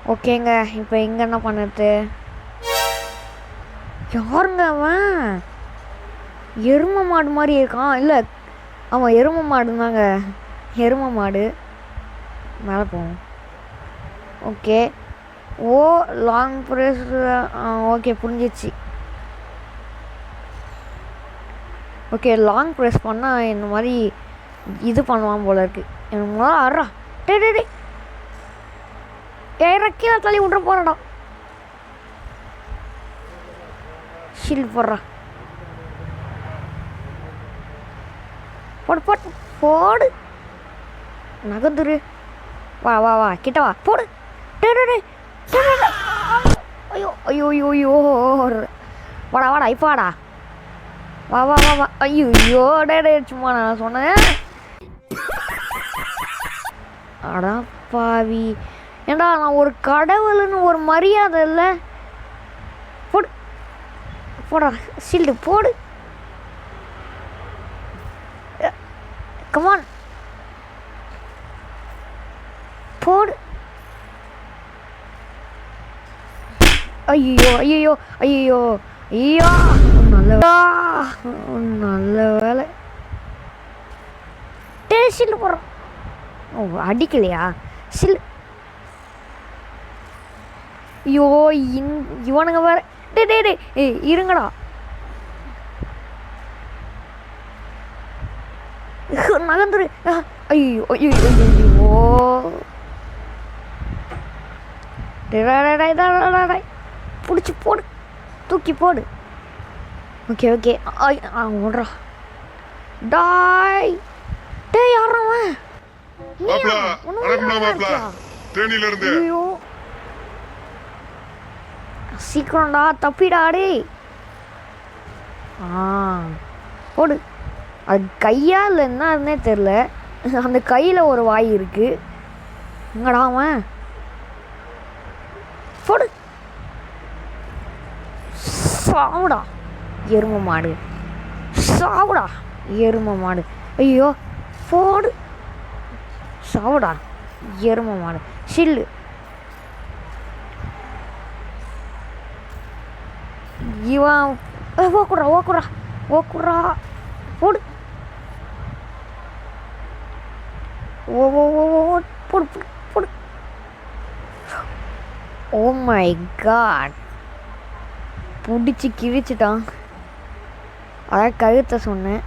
ஓகேங்க. இப்போ இங்கே என்ன பண்ணுறது? யாருங்க அவன்? எருமை மாடு மாதிரி இருக்கான். இல்லை, ஆமாம் எருமை மாடு தாங்க. எருமை மாடு. மேலே போவோம். ஓகே. ஓ லாங் ப்ரெஸ். ஓகே புரிஞ்சிச்சு. ஓகே லாங் ப்ரெஸ் பண்ணால் இந்த மாதிரி இது பண்ணுவான் போல இருக்கு. எனக்கு முதல்ல அறா டே டே டே ஏற கீழே தள்ளி விட்ற போறடா. ஷீல்ட் போடுறா. போடு போடு போடு. நகந்துரு. வா வா வா கிட்ட வா. போடு. டே டே டே ஐயோ ஐயோ ஐயோ ஐயோ. வாடா வாடா இப்போ வாடா. வா வா வா வா. ஐயோ ஐயோ டே டே சும்மா நான் சொன்னேன். அடா பாவி. ஏண்டா நான் ஒரு கடவுள்னு ஒரு மரியாதை இல்லை. போடு போடா ஷீல்டு போடு. கமான் போடு. ஐயோ ஐயோ ஐயோ ஐயோ. நல்ல வேலை. ஷீல்டு போடுறோம். ஓ அடிக்கலையா? ஷீல்டு. ஐயோ இவனுங்க வேற. டே டே டே ஏய் இருங்கடா. நகந்துரு. ஐயோ ஐயோ ஐயோ. பிடிச்சி போடு. தூக்கி போடு. Okay okay. ஓடுறா. டாய் டே யாரவன்? ஐயோ சீக்கிரம்டா தப்பிடாடே. போடு. அது கையா இல்லை என்னன்னே தெரில. அந்த கையில் ஒரு வாய் இருக்கு. எங்கடா அவன்? போடு. சாவுடா எருமை மாடு. சாவுடா எருமை மாடு. ஐயோ போடு. சாவுடா எருமை மாடு. ஷில்லு. இவன் ஓக்குறா ஓக்குறா ஓக்குறா. போடு. ஓ ஓ ஓ போடு போடு. Oh my God. பிடிச்சி கிழிச்சிட்டான். அதான் கழுத்தை சொன்னேன்.